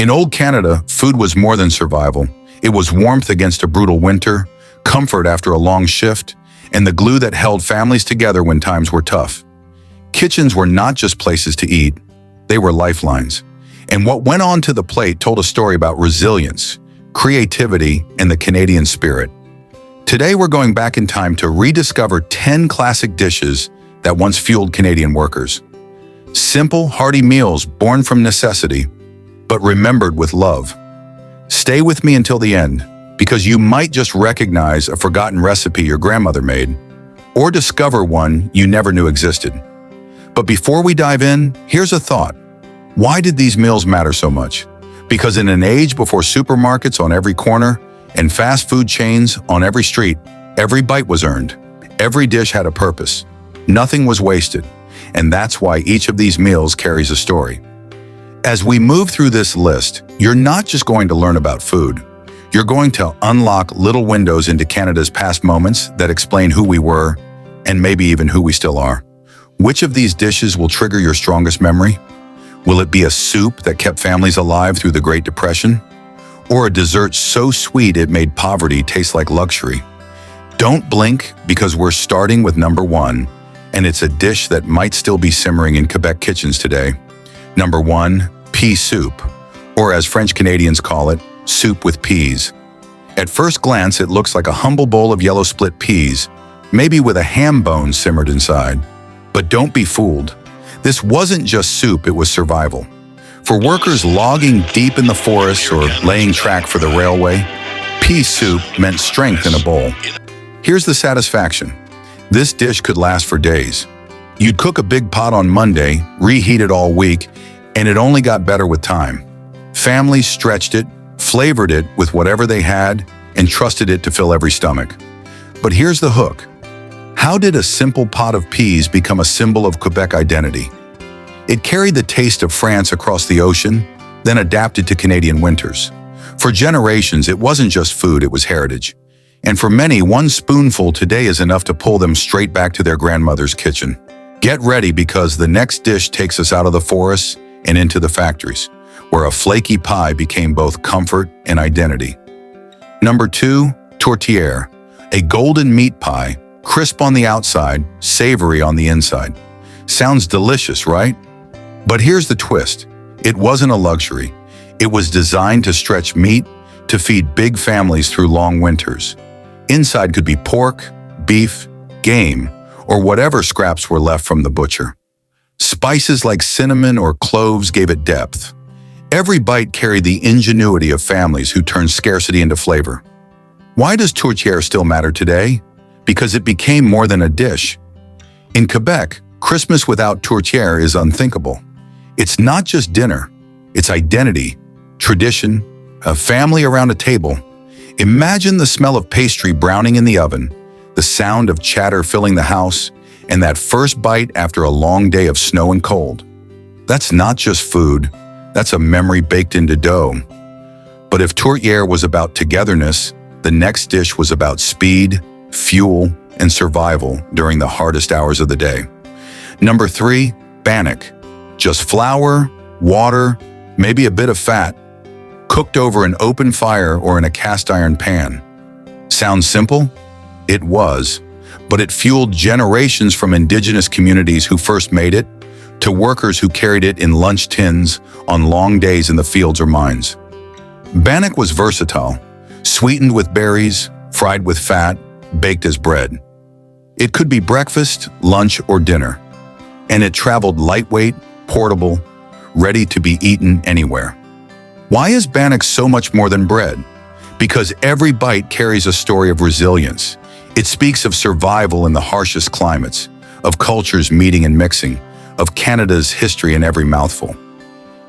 In old Canada, food was more than survival. It was warmth against a brutal winter, comfort after a long shift, and the glue that held families together when times were tough. Kitchens were not just places to eat, they were lifelines. And what went onto the plate told a story about resilience, creativity, and the Canadian spirit. Today we're going back in time to rediscover 10 classic dishes that once fueled Canadian workers. Simple, hearty meals born from necessity, but remembered with love. Stay with me until the end, because you might just recognize a forgotten recipe your grandmother made, or discover one you never knew existed. But before we dive in, here's a thought. Why did these meals matter so much? Because in an age before supermarkets on every corner and fast food chains on every street, every bite was earned. Every dish had a purpose. Nothing was wasted. And that's why each of these meals carries a story. As we move through this list, you're not just going to learn about food. You're going to unlock little windows into Canada's past moments that explain who we were, and maybe even who we still are. Which of these dishes will trigger your strongest memory? Will it be a soup that kept families alive through the Great Depression? Or a dessert so sweet it made poverty taste like luxury? Don't blink, because we're starting with number 1, and it's a dish that might still be simmering in Quebec kitchens today. Number 1, pea soup, or as French Canadians call it, soup with peas. At first glance, it looks like a humble bowl of yellow split peas, maybe with a ham bone simmered inside. But don't be fooled. This wasn't just soup, it was survival. For workers logging deep in the forests or laying track for the railway, pea soup meant strength in a bowl. Here's the satisfaction. This dish could last for days. You'd cook a big pot on Monday, reheat it all week, and it only got better with time. Families stretched it, flavored it with whatever they had, and trusted it to fill every stomach. But here's the hook. How did a simple pot of peas become a symbol of Quebec identity? It carried the taste of France across the ocean, then adapted to Canadian winters. For generations, it wasn't just food, it was heritage. And for many, one spoonful today is enough to pull them straight back to their grandmother's kitchen. Get ready, because the next dish takes us out of the forests and into the factories, where a flaky pie became both comfort and identity. Number 2, tourtière, a golden meat pie, crisp on the outside, savory on the inside. Sounds delicious, right? But here's the twist. It wasn't a luxury. It was designed to stretch meat, to feed big families through long winters. Inside could be pork, beef, game, or whatever scraps were left from the butcher. Spices like cinnamon or cloves gave it depth. Every bite carried the ingenuity of families who turned scarcity into flavor. Why does tourtière still matter today? Because it became more than a dish. In Quebec, Christmas without tourtière is unthinkable. It's not just dinner, it's identity, tradition, a family around a table. Imagine the smell of pastry browning in the oven, the sound of chatter filling the house, and that first bite after a long day of snow and cold. That's not just food, that's a memory baked into dough. But if tourtière was about togetherness, the next dish was about speed, fuel, and survival during the hardest hours of the day. Number 3, Bannock. Just flour, water, maybe a bit of fat, cooked over an open fire or in a cast iron pan. Sounds simple? It was, but it fueled generations from indigenous communities who first made it to workers who carried it in lunch tins on long days in the fields or mines. Bannock was versatile, sweetened with berries, fried with fat, baked as bread. It could be breakfast, lunch, or dinner, and it traveled lightweight, portable, ready to be eaten anywhere. Why is Bannock so much more than bread? Because every bite carries a story of resilience. It speaks of survival in the harshest climates, of cultures meeting and mixing, of Canada's history in every mouthful.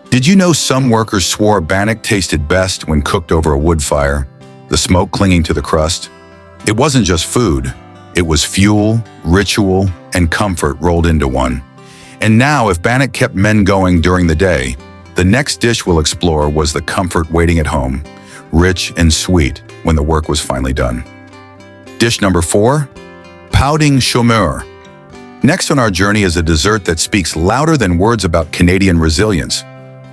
Did you know some workers swore Bannock tasted best when cooked over a wood fire, the smoke clinging to the crust? It wasn't just food, it was fuel, ritual, and comfort rolled into one. And now, if Bannock kept men going during the day, the next dish we'll explore was the comfort waiting at home, rich and sweet when the work was finally done. Dish number 4, Pouding chômeur. Next on our journey is a dessert that speaks louder than words about Canadian resilience.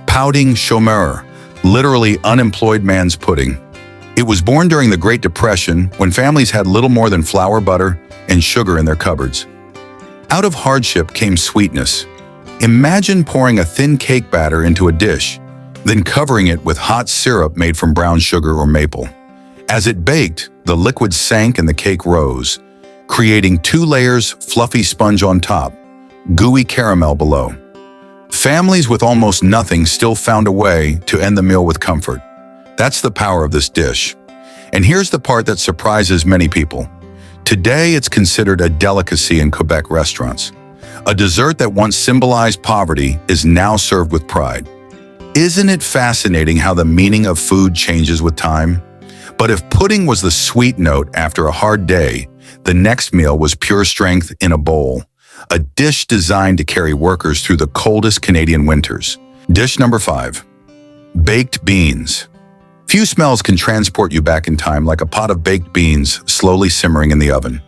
Pouding chômeur, literally unemployed man's pudding. It was born during the Great Depression when families had little more than flour, butter, and sugar in their cupboards. Out of hardship came sweetness. Imagine pouring a thin cake batter into a dish, then covering it with hot syrup made from brown sugar or maple. As it baked, the liquid sank and the cake rose, creating 2 layers, fluffy sponge on top, gooey caramel below. Families with almost nothing still found a way to end the meal with comfort. That's the power of this dish. And here's the part that surprises many people. Today, it's considered a delicacy in Quebec restaurants. A dessert that once symbolized poverty is now served with pride. Isn't it fascinating how the meaning of food changes with time? But if pudding was the sweet note after a hard day, the next meal was pure strength in a bowl, a dish designed to carry workers through the coldest Canadian winters. Dish number 5. Baked beans. Few smells can transport you back in time like a pot of baked beans slowly simmering in the oven.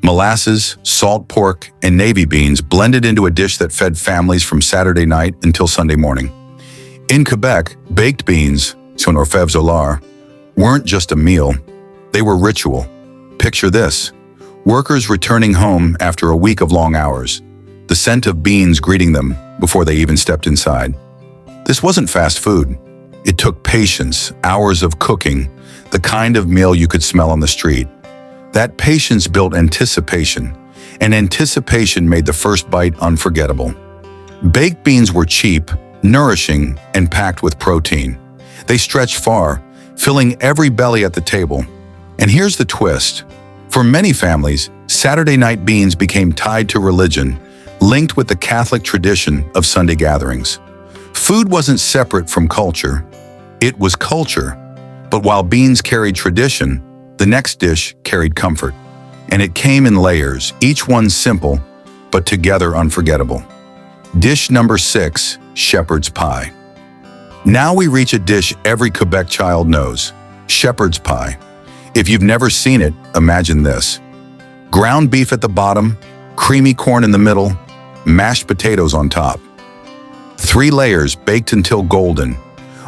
Molasses, salt pork, and navy beans blended into a dish that fed families from Saturday night until Sunday morning. In Quebec, baked beans, Fèves au lard, weren't just a meal, they were ritual. Picture this: workers returning home after a week of long hours, the scent of beans greeting them before they even stepped inside. This wasn't fast food. It took patience, hours of cooking, the kind of meal you could smell on the street. That patience built anticipation, and anticipation made the first bite unforgettable. Baked beans were cheap, nourishing, and packed with protein. They stretched far, filling every belly at the table. And here's the twist. For many families, Saturday night beans became tied to religion, linked with the Catholic tradition of Sunday gatherings. Food wasn't separate from culture. It was culture. But while beans carried tradition, the next dish carried comfort. And it came in layers, each one simple, but together unforgettable. Dish number 6, shepherd's pie. Now we reach a dish every Quebec child knows, shepherd's pie. If you've never seen it, imagine this. Ground beef at the bottom, creamy corn in the middle, mashed potatoes on top. 3 layers baked until golden.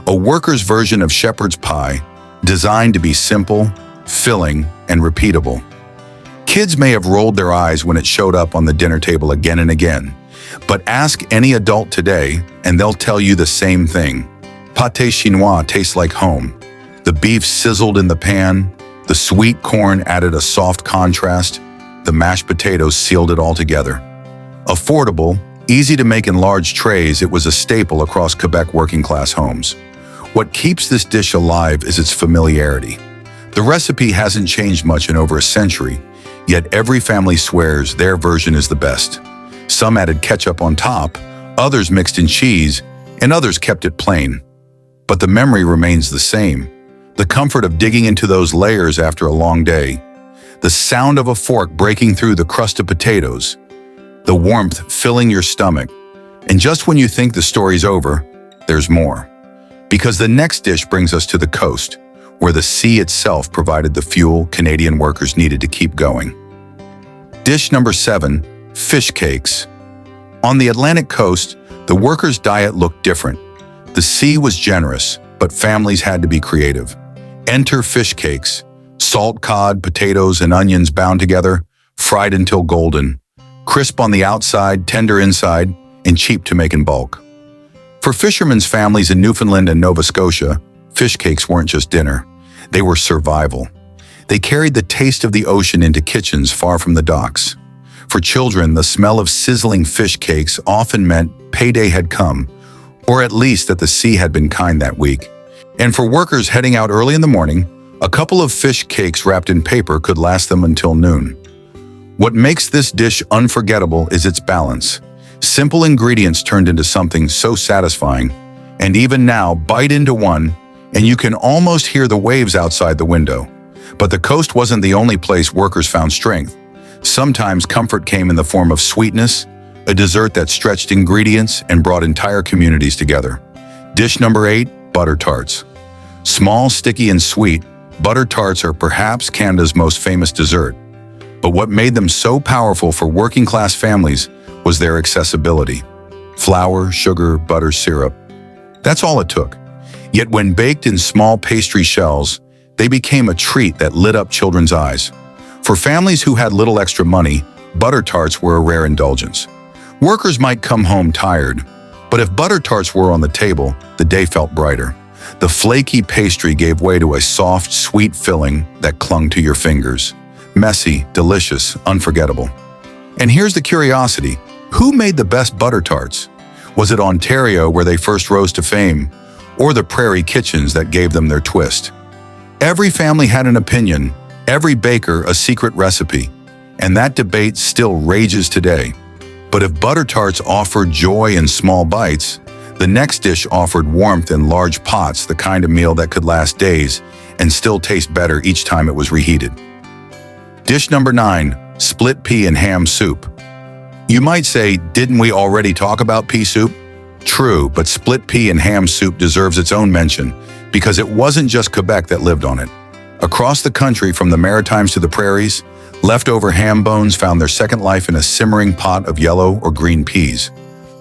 A worker's version of shepherd's pie, designed to be simple, filling, and repeatable. Kids may have rolled their eyes when it showed up on the dinner table again and again, but ask any adult today and they'll tell you the same thing. Pâté chinois tastes like home. The beef sizzled in the pan, the sweet corn added a soft contrast, the mashed potatoes sealed it all together. Affordable, easy to make in large trays, it was a staple across Quebec working-class homes. What keeps this dish alive is its familiarity. The recipe hasn't changed much in over a century, yet every family swears their version is the best. Some added ketchup on top, others mixed in cheese, and others kept it plain. But the memory remains the same. The comfort of digging into those layers after a long day. The sound of a fork breaking through the crust of potatoes. The warmth filling your stomach. And just when you think the story's over, there's more. Because the next dish brings us to the coast, where the sea itself provided the fuel Canadian workers needed to keep going. Dish number 7, fish cakes. On the Atlantic coast, the workers' diet looked different. The sea was generous, but families had to be creative. Enter fish cakes, salt cod, potatoes, and onions bound together, fried until golden, crisp on the outside, tender inside, and cheap to make in bulk. For fishermen's families in Newfoundland and Nova Scotia, fish cakes weren't just dinner. They were survival. They carried the taste of the ocean into kitchens far from the docks. For children, the smell of sizzling fish cakes often meant payday had come, or at least that the sea had been kind that week. And for workers heading out early in the morning, a couple of fish cakes wrapped in paper could last them until noon. What makes this dish unforgettable is its balance. Simple ingredients turned into something so satisfying, and even now, bite into one, and you can almost hear the waves outside the window. But the coast wasn't the only place workers found strength. Sometimes comfort came in the form of sweetness, a dessert that stretched ingredients and brought entire communities together. Dish number 8, butter tarts. Small, sticky, and sweet, butter tarts are perhaps Canada's most famous dessert. But what made them so powerful for working-class families was their accessibility. Flour, sugar, butter, syrup. That's all it took. Yet when baked in small pastry shells, they became a treat that lit up children's eyes. For families who had little extra money, butter tarts were a rare indulgence. Workers might come home tired, but if butter tarts were on the table, the day felt brighter. The flaky pastry gave way to a soft, sweet filling that clung to your fingers. Messy, delicious, unforgettable. And here's the curiosity. Who made the best butter tarts? Was it Ontario, where they first rose to fame, or the prairie kitchens that gave them their twist? Every family had an opinion, every baker a secret recipe, and that debate still rages today. But if butter tarts offered joy in small bites, the next dish offered warmth in large pots, the kind of meal that could last days and still taste better each time it was reheated. Dish number 9, split pea and ham soup. You might say, didn't we already talk about pea soup? True, but split pea and ham soup deserves its own mention because it wasn't just Quebec that lived on it. Across the country, from the Maritimes to the prairies, leftover ham bones found their second life in a simmering pot of yellow or green peas.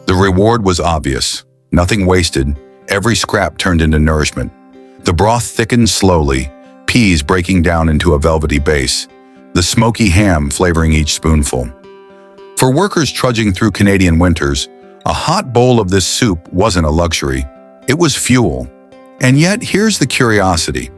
The reward was obvious. Nothing wasted, every scrap turned into nourishment. The broth thickened slowly, peas breaking down into a velvety base, the smoky ham flavoring each spoonful. For workers trudging through Canadian winters, a hot bowl of this soup wasn't a luxury. It was fuel. And yet, here's the curiosity.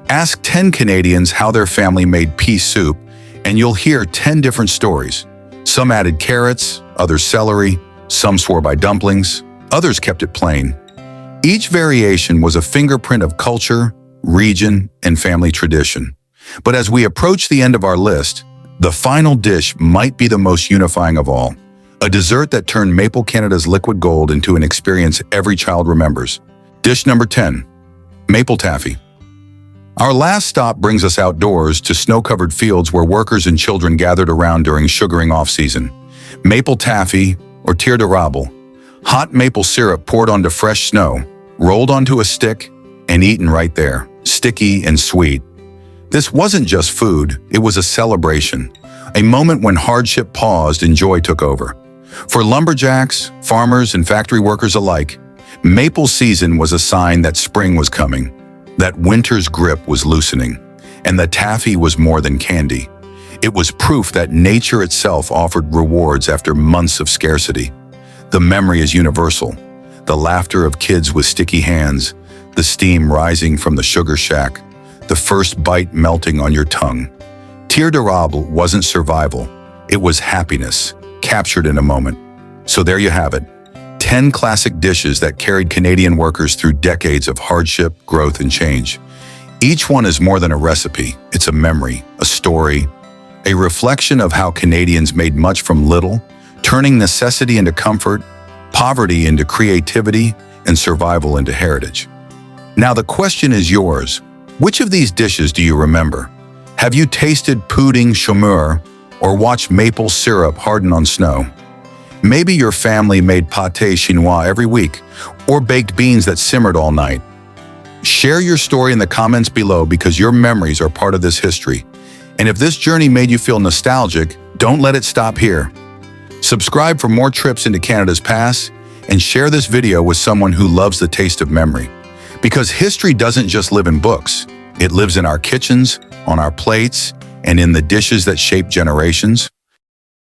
Ask 10 Canadians how their family made pea soup, and you'll hear 10 different stories. Some added carrots, others celery, some swore by dumplings, others kept it plain. Each variation was a fingerprint of culture, region, and family tradition. But as we approach the end of our list, the final dish might be the most unifying of all. A dessert that turned Maple Canada's liquid gold into an experience every child remembers. Dish number 10, maple taffy. Our last stop brings us outdoors to snow-covered fields where workers and children gathered around during sugaring off-season. Maple taffy, or tire d'érable, hot maple syrup poured onto fresh snow, rolled onto a stick, and eaten right there, sticky and sweet. This wasn't just food, it was a celebration, a moment when hardship paused and joy took over. For lumberjacks, farmers, and factory workers alike, maple season was a sign that spring was coming, that winter's grip was loosening, and the taffy was more than candy. It was proof that nature itself offered rewards after months of scarcity. The memory is universal. The laughter of kids with sticky hands, the steam rising from the sugar shack, the first bite melting on your tongue. Tire d'érable wasn't survival, it was happiness, captured in a moment. So there you have it, 10 classic dishes that carried Canadian workers through decades of hardship, growth, and change. Each one is more than a recipe, it's a memory, a story, a reflection of how Canadians made much from little, turning necessity into comfort, poverty into creativity, and survival into heritage. Now the question is yours. Which of these dishes do you remember? Have you tasted Pouding chômeur or watched maple syrup harden on snow? Maybe your family made pâté chinois every week or baked beans that simmered all night. Share your story in the comments below because your memories are part of this history. And if this journey made you feel nostalgic, don't let it stop here. Subscribe for more trips into Canada's past and share this video with someone who loves the taste of memory. Because history doesn't just live in books, it lives in our kitchens, on our plates, and in the dishes that shape generations.